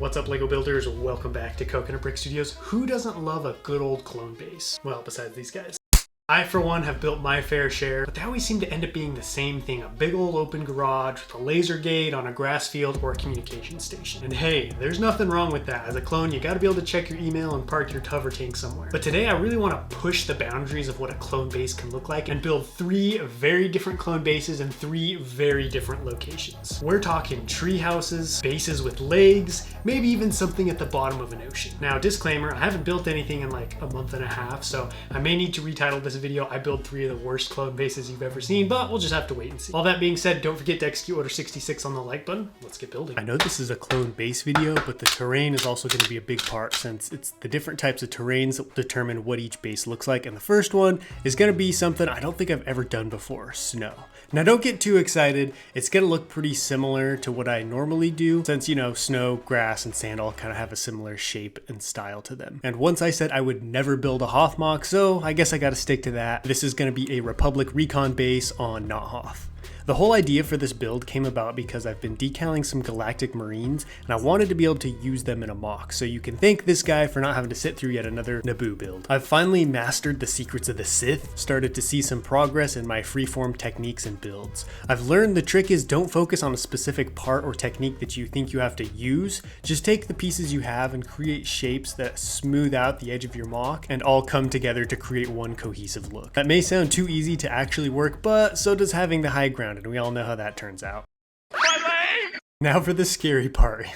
What's up, Lego builders? Welcome back to Coconut Brick Studios. Who doesn't love a good old clone base? Well, besides these guys. I, for one, have built my fair share, but they always seem to end up being the same thing. A big old open garage with a laser gate on a grass field or a communication station. And hey, there's nothing wrong with that. As a clone, you gotta be able to check your email and park your hover tank somewhere. But today I really wanna push the boundaries of what a clone base can look like and build 3 very different clone bases in 3 very different locations. We're talking tree houses, bases with legs, maybe even something at the bottom of an ocean. Now, disclaimer, I haven't built anything in like a month and a half, so I may need to retitle this video. I build 3 of the worst clone bases you've ever seen, but we'll just have to wait and see. All that being said, don't forget to execute order 66 on the like button. Let's get building. I know this is a clone base video, but the terrain is also going to be a big part since it's the different types of terrains that will determine what each base looks like. And the first one is going to be something I don't think I've ever done before: snow. Now, don't get too excited. It's going to look pretty similar to what I normally do since, you know, snow, grass, and sand all kind of have a similar shape and style to them. And once I said I would never build a Hoth mock, so I guess I got to stick to that. This is going to be a Republic recon base on not Hoth. The whole idea for this build came about because I've been decaling some Galactic Marines and I wanted to be able to use them in a mock, so you can thank this guy for not having to sit through yet another Naboo build. I've finally mastered the secrets of the Sith, started to see some progress in my freeform techniques and builds. I've learned the trick is don't focus on a specific part or technique that you think you have to use, just take the pieces you have and create shapes that smooth out the edge of your mock and all come together to create one cohesive look. That may sound too easy to actually work, but so does having the high ground, and we all know how that turns out. Now for the scary part.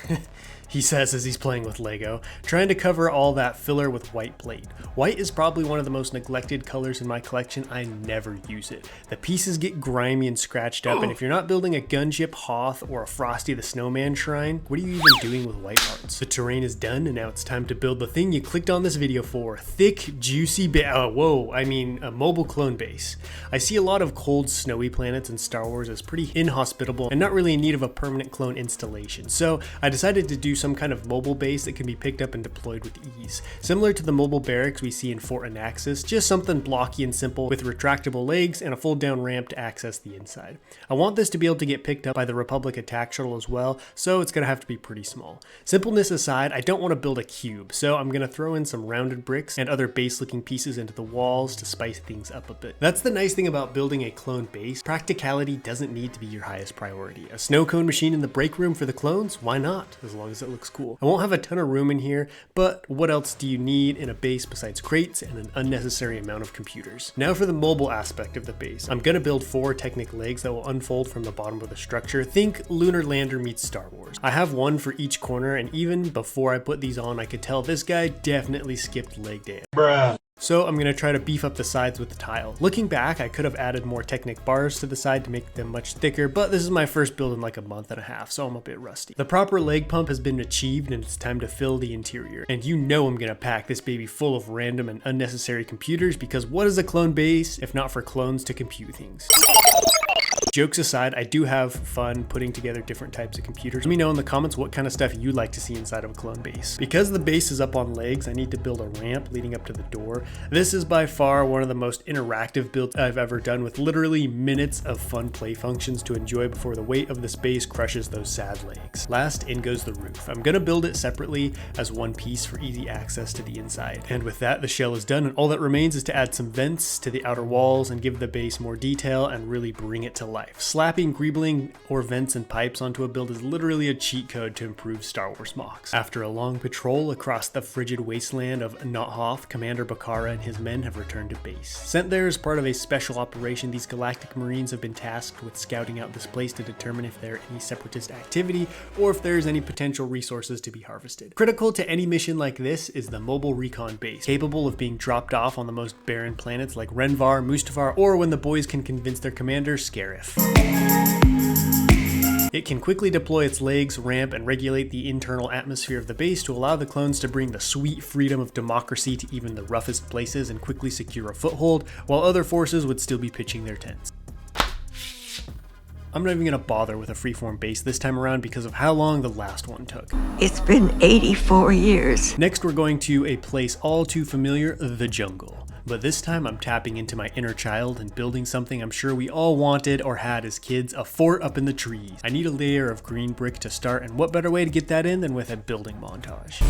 He says as he's playing with Lego, trying to cover all that filler with white plate. White is probably one of the most neglected colors in my collection. I never use it. The pieces get grimy and scratched up, and if you're not building a gunship Hoth or a Frosty the Snowman shrine, what are you even doing with white parts? The terrain is done, and now it's time to build the thing you clicked on this video for: thick, juicy a mobile clone base. I see a lot of cold, snowy planets in Star Wars as pretty inhospitable and not really in need of a permanent clone installation, so I decided to do some kind of mobile base that can be picked up and deployed with ease. Similar to the mobile barracks we see in Fort Anaxis, just something blocky and simple with retractable legs and a fold down ramp to access the inside. I want this to be able to get picked up by the Republic attack shuttle as well, so it's going to have to be pretty small. Simpleness aside, I don't want to build a cube, so I'm going to throw in some rounded bricks and other base looking pieces into the walls to spice things up a bit. That's the nice thing about building a clone base. Practicality doesn't need to be your highest priority. A snow cone machine in the break room for the clones? Why not? As long as it looks cool. I won't have a ton of room in here, but what else do you need in a base besides crates and an unnecessary amount of computers? Now for the mobile aspect of the base. I'm gonna build 4 Technic legs that will unfold from the bottom of the structure. Think Lunar Lander meets Star Wars. I have one for each corner, and even before I put these on, I could tell this guy definitely skipped leg day. Bruh. So I'm going to try to beef up the sides with the tile. Looking back, I could have added more Technic bars to the side to make them much thicker, but this is my first build in like a month and a half, so I'm a bit rusty. The proper leg pump has been achieved and it's time to fill the interior. And you know I'm going to pack this baby full of random and unnecessary computers, because what is a clone base if not for clones to compute things? Jokes aside, I do have fun putting together different types of computers. Let me know in the comments what kind of stuff you'd like to see inside of a clone base. Because the base is up on legs, I need to build a ramp leading up to the door. This is by far one of the most interactive builds I've ever done, with literally minutes of fun play functions to enjoy before the weight of the space crushes those sad legs. Last, in goes the roof. I'm gonna build it separately as one piece for easy access to the inside. And with that, the shell is done, and all that remains is to add some vents to the outer walls and give the base more detail and really bring it to life. Slapping greebling or vents and pipes onto a build is literally a cheat code to improve Star Wars mocks. After a long patrol across the frigid wasteland of Not Hoth, Commander Bakara and his men have returned to base. Sent there as part of a special operation, these Galactic Marines have been tasked with scouting out this place to determine if there are any separatist activity or if there is any potential resources to be harvested. Critical to any mission like this is the mobile recon base, capable of being dropped off on the most barren planets like Renvar, Mustafar, or when the boys can convince their commander, Scarif. It can quickly deploy its legs, ramp, and regulate the internal atmosphere of the base to allow the clones to bring the sweet freedom of democracy to even the roughest places and quickly secure a foothold, while other forces would still be pitching their tents. I'm not even gonna bother with a freeform base this time around because of how long the last one took. It's been 84 years. Next, we're going to a place all too familiar, the jungle. But this time I'm tapping into my inner child and building something I'm sure we all wanted or had as kids, a fort up in the trees. I need a layer of green brick to start, and what better way to get that in than with a building montage.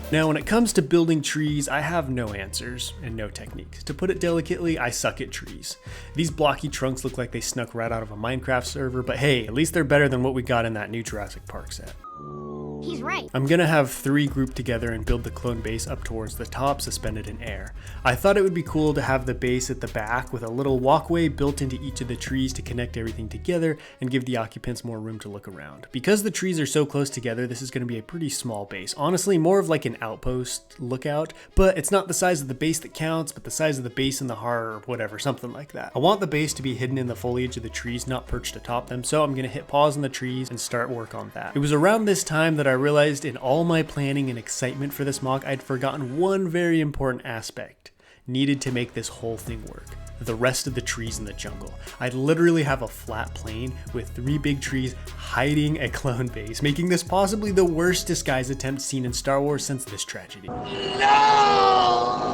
Now, when it comes to building trees, I have no answers and no techniques. To put it delicately, I suck at trees. These blocky trunks look like they snuck right out of a Minecraft server, but hey, at least they're better than what we got in that new Jurassic Park set. He's right. I'm gonna have 3 grouped together and build the clone base up towards the top, suspended in air. I thought it would be cool to have the base at the back with a little walkway built into each of the trees to connect everything together and give the occupants more room to look around. Because the trees are so close together, this is gonna be a pretty small base. Honestly, more of like an outpost lookout, but it's not the size of the base that counts, but the size of the base in the heart or whatever, something like that. I want the base to be hidden in the foliage of the trees, not perched atop them, so I'm gonna hit pause on the trees and start work on that. It was around this time that I realized in all my planning and excitement for this mock, I'd forgotten one very important aspect needed to make this whole thing work: the rest of the trees in the jungle. I literally have a flat plain with 3 big trees hiding a clone base, making this possibly the worst disguise attempt seen in Star Wars since this tragedy. No!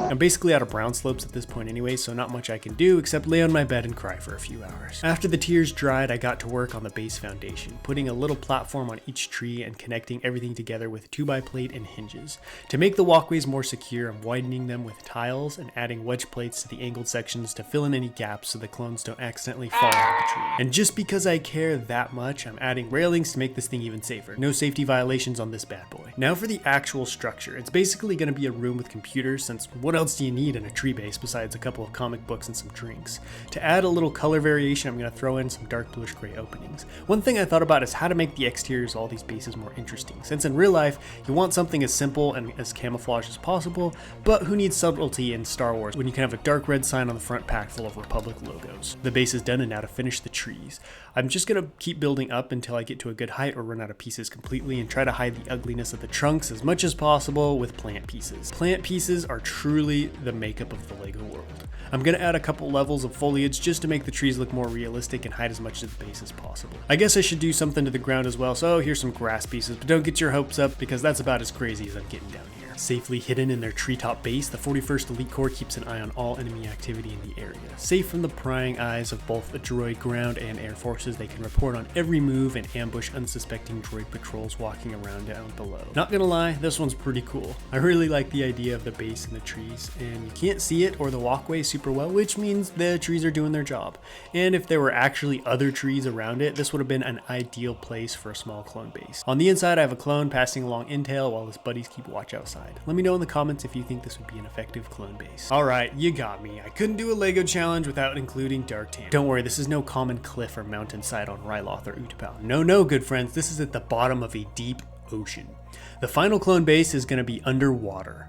I'm basically out of brown slopes at this point anyway, so not much I can do except lay on my bed and cry for a few hours. After the tears dried, I got to work on the base foundation, putting a little platform on each tree and connecting everything together with 2x plate and hinges. To make the walkways more secure, I'm widening them with tiles and adding wedge plates to the angled sections to fill in any gaps so the clones don't accidentally fall out of the tree. And just because I care that much, I'm adding railings to make this thing even safer. No safety violations on this bad boy. Now for the actual structure. It's basically going to be a room with computers, since what else do you need in a tree base besides a couple of comic books and some drinks? To add a little color variation, I'm going to throw in some dark bluish gray openings. One thing I thought about is how to make the exteriors of all these bases more interesting, since in real life you want something as simple and as camouflage as possible, but who needs subtlety in Star Wars when you can have a dark red sign on the front pack full of Republic logos? The base is done, and now to finish the trees. I'm just going to keep building up until I get to a good height or run out of pieces completely, and try to hide the ugliness of the trunks as much as possible with plant pieces. Plant pieces are truly the makeup of the Lego world. I'm going to add a couple levels of foliage just to make the trees look more realistic and hide as much of the base as possible. I guess I should do something to the ground as well, so here's some grass pieces, but don't get your hopes up because that's about as crazy as I'm getting down here. Safely hidden in their treetop base, the 41st Elite Corps keeps an eye on all enemy activity in the area. Safe from the prying eyes of both the droid ground and air forces, they can report on every move and ambush unsuspecting droid patrols walking around down below. Not gonna lie, this one's pretty cool. I really like the idea of the base and the trees, and you can't see it or the walkway super well, which means the trees are doing their job. And if there were actually other trees around it, this would have been an ideal place for a small clone base. On the inside, I have a clone passing along intel while his buddies keep watch outside. Let me know in the comments if you think this would be an effective clone base. Alright, you got me. I couldn't do a Lego challenge without including dark tan. Don't worry, this is no common cliff or mountainside on Ryloth or Utapau. No, good friends, this is at the bottom of a deep ocean. The final clone base is going to be underwater.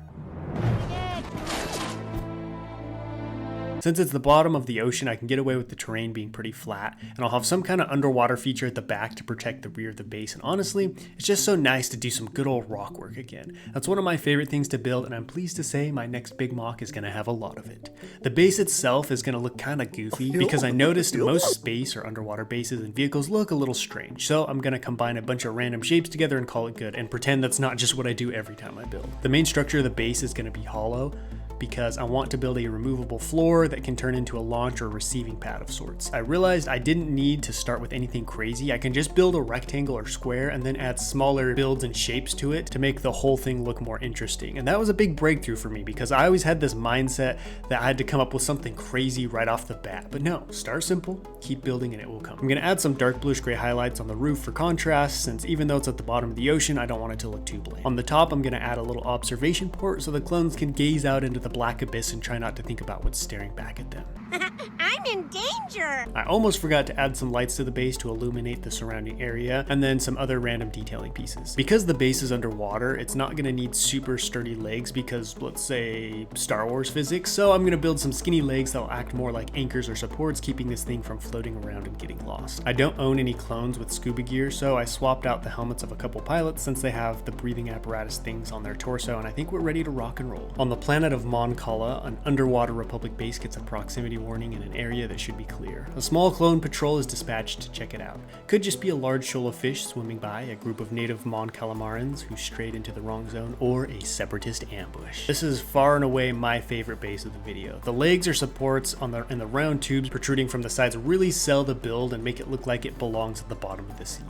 Since it's the bottom of the ocean, I can get away with the terrain being pretty flat, and I'll have some kind of underwater feature at the back to protect the rear of the base, and honestly, it's just so nice to do some good old rock work again. That's one of my favorite things to build, and I'm pleased to say my next big mock is going to have a lot of it. The base itself is going to look kind of goofy, because I noticed most space or underwater bases and vehicles look a little strange, so I'm going to combine a bunch of random shapes together and call it good, and pretend that's not just what I do every time I build. The main structure of the base is going to be hollow, because I want to build a removable floor that can turn into a launch or receiving pad of sorts. I realized I didn't need to start with anything crazy. I can just build a rectangle or square and then add smaller builds and shapes to it to make the whole thing look more interesting. And that was a big breakthrough for me because I always had this mindset that I had to come up with something crazy right off the bat. But no, start simple, keep building and it will come. I'm gonna add some dark bluish gray highlights on the roof for contrast, since even though it's at the bottom of the ocean, I don't want it to look too bland. On the top, I'm gonna add a little observation port so the clones can gaze out into the black abyss and try not to think about what's staring back at them. I'm in danger! I almost forgot to add some lights to the base to illuminate the surrounding area, and then some other random detailing pieces. Because the base is underwater, it's not going to need super sturdy legs because, let's say, Star Wars physics, so I'm going to build some skinny legs that will act more like anchors or supports, keeping this thing from floating around and getting lost. I don't own any clones with scuba gear, so I swapped out the helmets of a couple pilots since they have the breathing apparatus things on their torso, and I think we're ready to rock and roll. On the planet of Mon Cala, an underwater Republic base gets a proximity warning in an area that should be clear. A small clone patrol is dispatched to check it out. Could just be a large shoal of fish swimming by, a group of native Mon Calamarans who strayed into the wrong zone, or a separatist ambush. This is far and away my favorite base of the video. The legs or supports and the round tubes protruding from the sides really sell the build and make it look like it belongs at the bottom of the sea.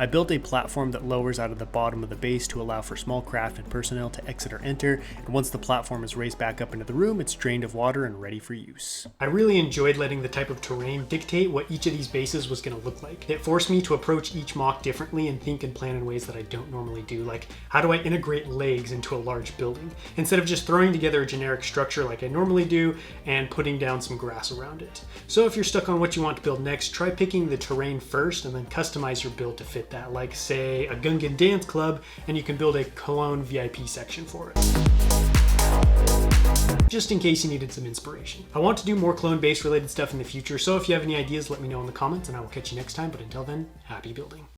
I built a platform that lowers out of the bottom of the base to allow for small craft and personnel to exit or enter, and once the platform is raised back up into the room, it's drained of water and ready for use. I really enjoyed letting the type of terrain dictate what each of these bases was going to look like. It forced me to approach each mock differently and think and plan in ways that I don't normally do, like how do I integrate legs into a large building, instead of just throwing together a generic structure like I normally do and putting down some grass around it. So if you're stuck on what you want to build next, try picking the terrain first and then customize your build to fit that, like say a Gungan dance club, and you can build a Cologne VIP section for it. Just in case you needed some inspiration. I want to do more clone base related stuff in the future, so if you have any ideas, let me know in the comments and I will catch you next time, but until then, happy building.